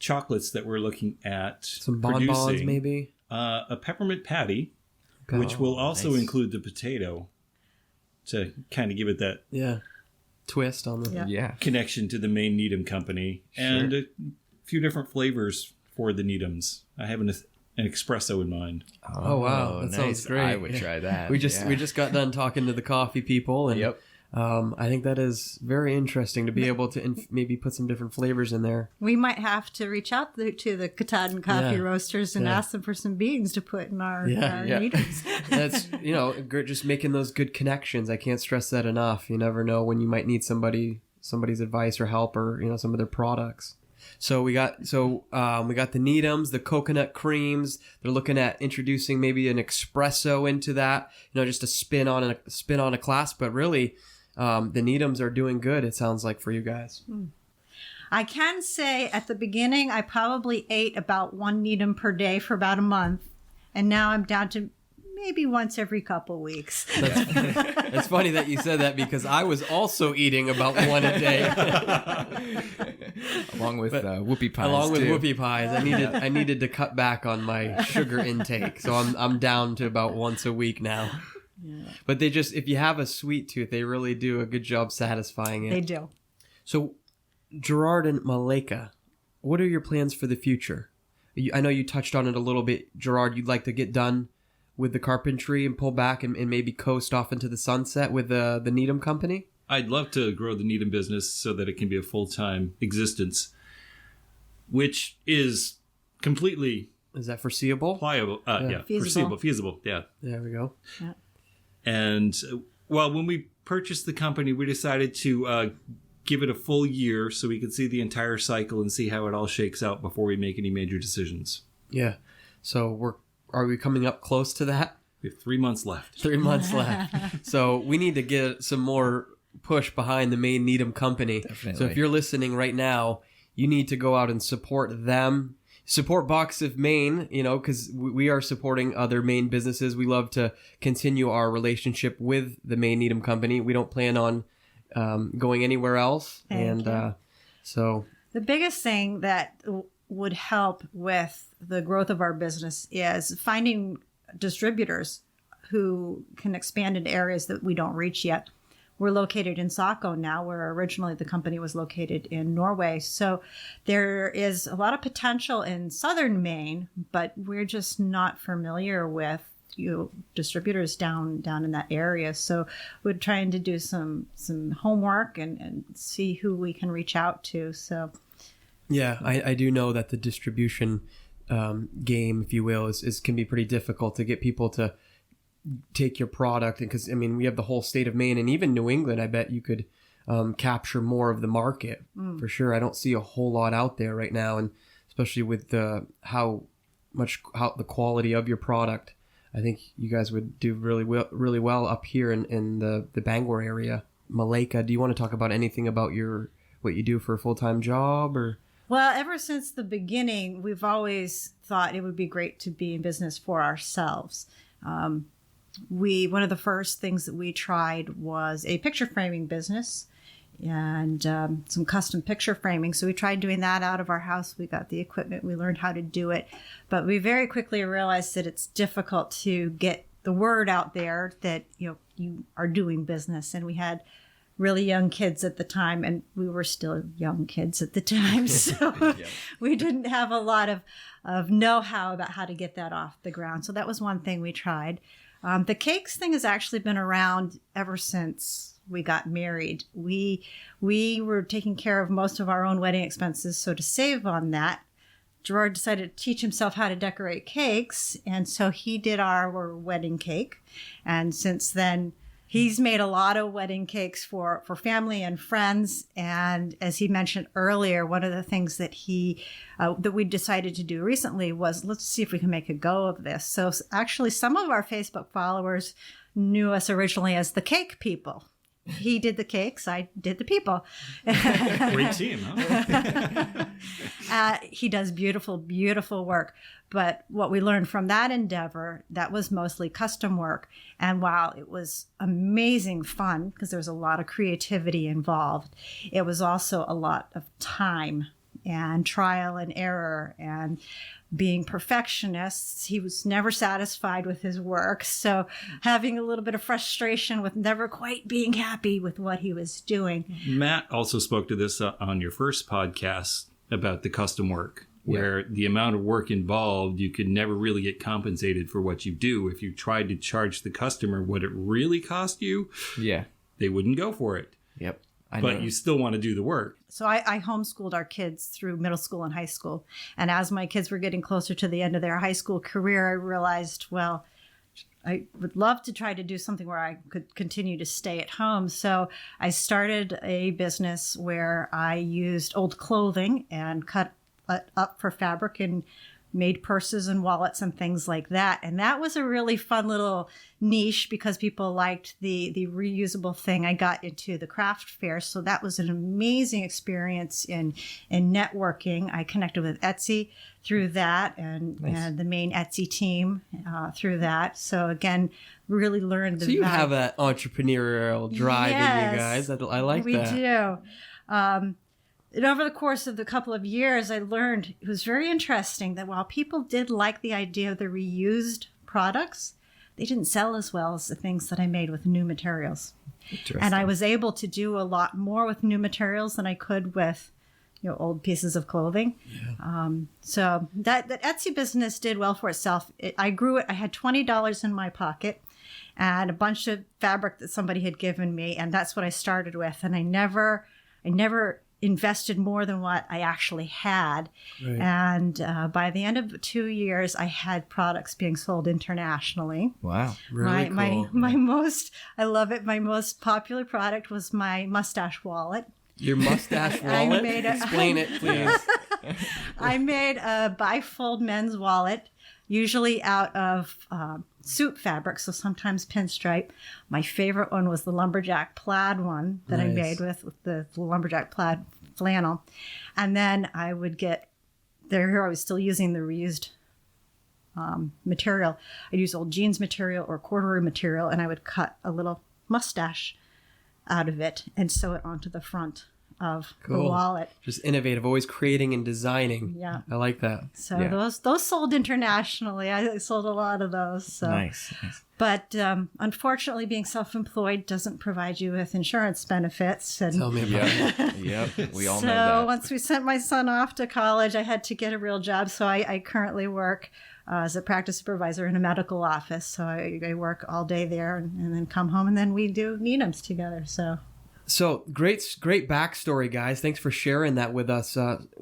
[SPEAKER 4] chocolates that we're looking at.
[SPEAKER 1] Some bonbons,
[SPEAKER 4] producing.
[SPEAKER 1] maybe?
[SPEAKER 4] A peppermint patty, which will also include the potato to kind of give it that
[SPEAKER 1] twist on the
[SPEAKER 4] connection to the Maine Needham Company.
[SPEAKER 2] Sure.
[SPEAKER 4] And a few different flavors for the Needhams. I have an espresso in mind.
[SPEAKER 1] Oh wow, that
[SPEAKER 2] nice.
[SPEAKER 1] sounds great.
[SPEAKER 2] I would try that.
[SPEAKER 1] We just got done talking to the coffee people, and I think that is very interesting to be able to maybe put some different flavors in there.
[SPEAKER 3] We might have to reach out to the Katahdin coffee roasters and ask them for some beans to put in our Needhams.
[SPEAKER 1] That's just making those good connections. I can't stress that enough. You never know when you might need somebody's advice or help, or some of their products. So we got the Needhams, the coconut creams. They're looking at introducing maybe an espresso into that, just a spin on a class. But really, the Needhams are doing good, it sounds like, for you guys.
[SPEAKER 3] I can say at the beginning, I probably ate about 1 Needham per day for about a month, and now I'm down to maybe once every couple weeks.
[SPEAKER 1] It's funny that you said that, because I was also eating about 1 a day.
[SPEAKER 2] Along with whoopie pies.
[SPEAKER 1] Along with whoopie pies. I needed to cut back on my sugar intake. So I'm down to about once a week now. Yeah. But if you have a sweet tooth, they really do a good job satisfying it.
[SPEAKER 3] They do.
[SPEAKER 1] So Gerard and Malaika, what are your plans for the future? I know you touched on it a little bit. Gerard, you'd like to get done with the carpentry and pull back and maybe coast off into the sunset with the Needham Company?
[SPEAKER 4] I'd love to grow the Needham business so that it can be a full-time existence, which is completely...
[SPEAKER 1] Is that foreseeable?
[SPEAKER 4] Pliable. Feasible. Yeah.
[SPEAKER 1] There we go.
[SPEAKER 3] Yeah.
[SPEAKER 4] And, when we purchased the company, we decided to give it a full year so we could see the entire cycle and see how it all shakes out before we make any major decisions.
[SPEAKER 1] Yeah. So are we coming up close to that?
[SPEAKER 4] We have 3 months left.
[SPEAKER 1] 3 months left. So we need to get some more push behind the Maine Needham Company.
[SPEAKER 2] Definitely.
[SPEAKER 1] So if you're listening right now, you need to go out and support them. Support Box of Maine, because we are supporting other Maine businesses. We love to continue our relationship with the Maine Needham Company. We don't plan on going anywhere else. So
[SPEAKER 3] the biggest thing that would help with the growth of our business is finding distributors who can expand into areas that we don't reach yet. We're located in Saco now, where originally the company was located in Norway. So there is a lot of potential in southern Maine, but we're just not familiar with distributors down in that area. So we're trying to do some homework and see who we can reach out to. So
[SPEAKER 1] yeah, I do know that the distribution game, if you will, is can be pretty difficult to get people to take your product, because I mean we have the whole state of Maine and even New England. I bet you could capture more of the market for sure. I don't see a whole lot out there right now, and especially with how the quality of your product. I think you guys would do really well up here in the Bangor area. Malaika, do you want to talk about anything about what you do for a full-time job or?
[SPEAKER 3] Well, ever since the beginning, we've always thought it would be great to be in business for ourselves. One of the first things that we tried was a picture framing business and some custom picture framing. So we tried doing that out of our house. We got the equipment. We learned how to do it. But we very quickly realized that it's difficult to get the word out there that you are doing business. And we had really young kids at the time, and we were still young kids at the time. So we didn't have a lot of know-how about how to get that off the ground. So that was one thing we tried. The cakes thing has actually been around ever since we got married. We were taking care of most of our own wedding expenses. So to save on that, Gerard decided to teach himself how to decorate cakes. And so he did our wedding cake. And since then, he's made a lot of wedding cakes for family and friends. And as he mentioned earlier, one of the things that that we decided to do recently was, let's see if we can make a go of this. So actually, some of our Facebook followers knew us originally as the cake people. He did the cakes, I did the people.
[SPEAKER 4] Great team, huh?
[SPEAKER 3] He does beautiful, beautiful work. But what we learned from that endeavor, that was mostly custom work. And while it was amazing fun, because there was a lot of creativity involved, it was also a lot of time and trial and error and being perfectionists. He was never satisfied with his work. So having a little bit of frustration with never quite being happy with what he was doing.
[SPEAKER 4] Matt also spoke to this on your first podcast about the custom work, where the amount of work involved, you could never really get compensated for what you do. If you tried to charge the customer what it really cost you, they wouldn't go for it.
[SPEAKER 2] Yep.
[SPEAKER 4] But you still want to do the work.
[SPEAKER 3] So I homeschooled our kids through middle school and high school. And as my kids were getting closer to the end of their high school career, I realized, well, I would love to try to do something where I could continue to stay at home. So I started a business where I used old clothing and cut up for fabric and made purses and wallets and things like that. And that was a really fun little niche because people liked the reusable thing. I got into the craft fair. So that was an amazing experience in networking. I connected with Etsy through that and the Maine Etsy team through that. So again, really learned the
[SPEAKER 1] So you
[SPEAKER 3] value.
[SPEAKER 1] have that entrepreneurial drive in you guys. I like that.
[SPEAKER 3] We do. And over the course of the couple of years, I learned it was very interesting that while people did like the idea of the reused products, they didn't sell as well as the things that I made with new materials. And I was able to do a lot more with new materials than I could with old pieces of clothing. So that Etsy business did well for itself. I grew it. I had $20 in my pocket and a bunch of fabric that somebody had given me. And that's what I started with. And I never invested more than what I actually had. Right. And by the end of 2 years, I had products being sold internationally.
[SPEAKER 2] Wow.
[SPEAKER 1] Really cool.
[SPEAKER 3] My most, I love it. My most popular product was my mustache wallet.
[SPEAKER 1] Your mustache wallet? Explain it, please.
[SPEAKER 3] I made a bifold men's wallet, usually out of suit fabric, so sometimes pinstripe. My favorite one was the lumberjack plaid one that I made with the lumberjack plaid flannel. And then I would get, I was still using the reused material. I'd use old jeans material or corduroy material, and I would cut a little mustache out of it and sew it onto the front of the
[SPEAKER 1] Cool.
[SPEAKER 3] wallet.
[SPEAKER 1] Just innovative, always creating and designing.
[SPEAKER 3] Yeah.
[SPEAKER 1] I like that.
[SPEAKER 3] So
[SPEAKER 2] Yeah.
[SPEAKER 3] those sold internationally. I sold a lot of those. So.
[SPEAKER 2] Nice.
[SPEAKER 3] But unfortunately, being self-employed doesn't provide you with insurance benefits. And
[SPEAKER 1] Tell me about it.
[SPEAKER 2] Yep. We all
[SPEAKER 3] so
[SPEAKER 2] know that.
[SPEAKER 3] once we sent my son off to college, I had to get a real job. So I currently work as a practice supervisor in a medical office. So I work all day there and then come home, and then we do Needhams together.
[SPEAKER 1] So great backstory, guys. Thanks for sharing that with us.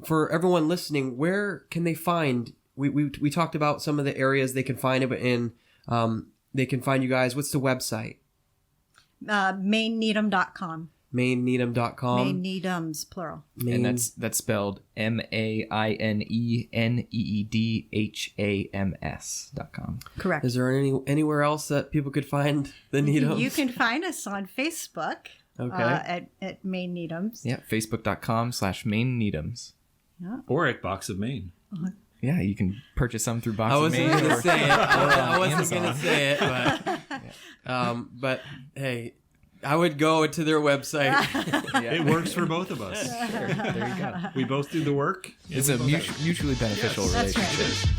[SPEAKER 1] For everyone listening, where can they find? We talked about some of the areas they can find it in. They can find you guys. What's the website?
[SPEAKER 3] MaineNeedham.com.
[SPEAKER 1] MaineNeedham.com.
[SPEAKER 3] Maine Needhams, plural.
[SPEAKER 2] And that's spelled MaineNeedhams.com.
[SPEAKER 3] Correct.
[SPEAKER 1] Is there anywhere else that people could find the Needhams?
[SPEAKER 3] You can find us on Facebook
[SPEAKER 1] Okay.
[SPEAKER 3] at Maine Needhams.
[SPEAKER 2] Yeah, Facebook.com/Maine Needhams.
[SPEAKER 4] Or at Box of Maine.
[SPEAKER 2] Yeah, you can purchase some through Box
[SPEAKER 1] I
[SPEAKER 2] of
[SPEAKER 1] wasn't
[SPEAKER 2] Maine.
[SPEAKER 1] going to
[SPEAKER 2] or-
[SPEAKER 1] say it. I wasn't going to
[SPEAKER 2] Amazon.
[SPEAKER 1] say it, but hey, I would go to their website.
[SPEAKER 2] Yeah.
[SPEAKER 4] It works for both of us.
[SPEAKER 2] Sure, there you go.
[SPEAKER 4] We both do the work.
[SPEAKER 2] It's a mutually beneficial
[SPEAKER 3] That's right.
[SPEAKER 2] relationship.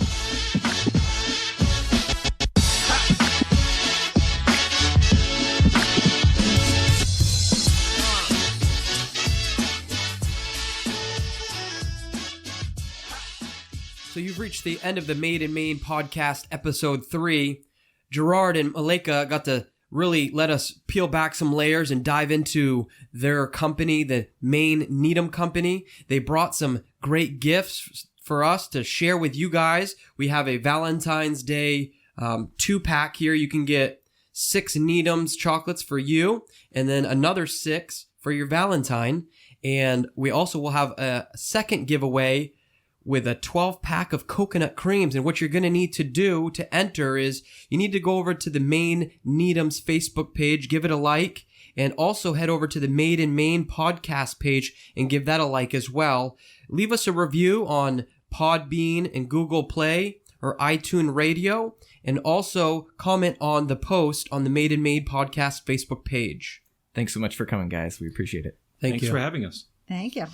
[SPEAKER 1] So you've reached the end of the Made in Maine podcast, episode 3. Gerard and Malaika got to really let us peel back some layers and dive into their company, the Maine Needham Company. They brought some great gifts for us to share with you guys. We have a Valentine's Day 2-pack here. You can get 6 Needham's chocolates for you, and then another 6 for your Valentine. And we also will have a second giveaway with a 12-pack of coconut creams. And what you're going to need to do to enter is you need to go over to the Maine Needham's Facebook page, give it a like, and also head over to the Made in Maine podcast page and give that a like as well. Leave us a review on Podbean and Google Play or iTunes Radio, and also comment on the post on the Made in Maine podcast Facebook page.
[SPEAKER 2] Thanks so much for coming, guys. We appreciate it.
[SPEAKER 4] Thanks for having us.
[SPEAKER 3] Thank you.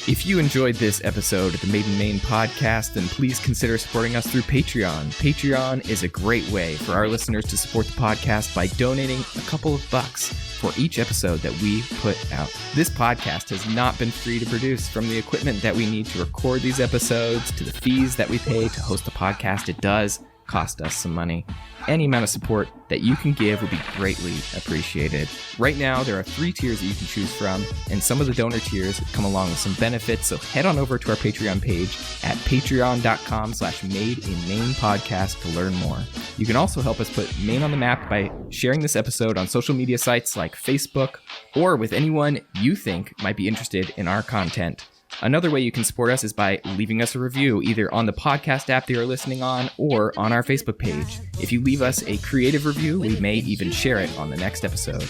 [SPEAKER 2] If you enjoyed this episode of the Made in Maine podcast, then please consider supporting us through Patreon. Patreon is a great way for our listeners to support the podcast by donating a couple of bucks for each episode that we put out. This podcast has not been free to produce. From the equipment that we need to record these episodes to the fees that we pay to host the podcast, it does cost us some money. Any amount of support that you can give would be greatly appreciated. Right now, there are 3 tiers that you can choose from, and some of the donor tiers come along with some benefits, so head on over to our Patreon page at patreon.com/madeinmainepodcast to learn more. You can also help us put Maine on the map by sharing this episode on social media sites like Facebook, or with anyone you think might be interested in our content. Another way you can support us is by leaving us a review, either on the podcast app that you're listening on or on our Facebook page. If you leave us a creative review, we may even share it on the next episode.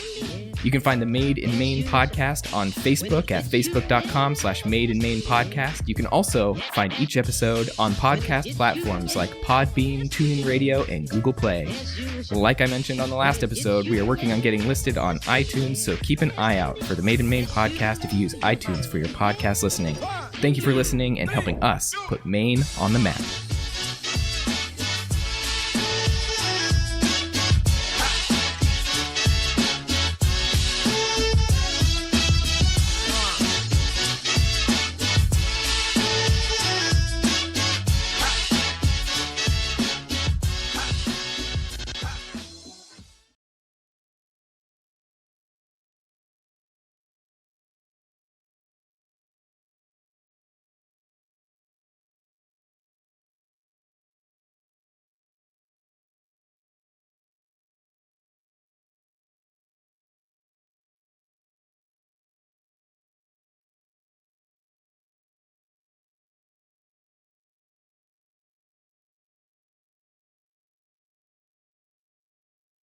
[SPEAKER 2] You can find the Made in Maine podcast on Facebook at facebook.com/madeinmainepodcast. You can also find each episode on podcast platforms like Podbean, TuneIn Radio, and Google Play. Like I mentioned on the last episode, we are working on getting listed on iTunes, so keep an eye out for the Made in Maine podcast if you use iTunes for your podcast listening. Thank you for listening and helping us put Maine on the map.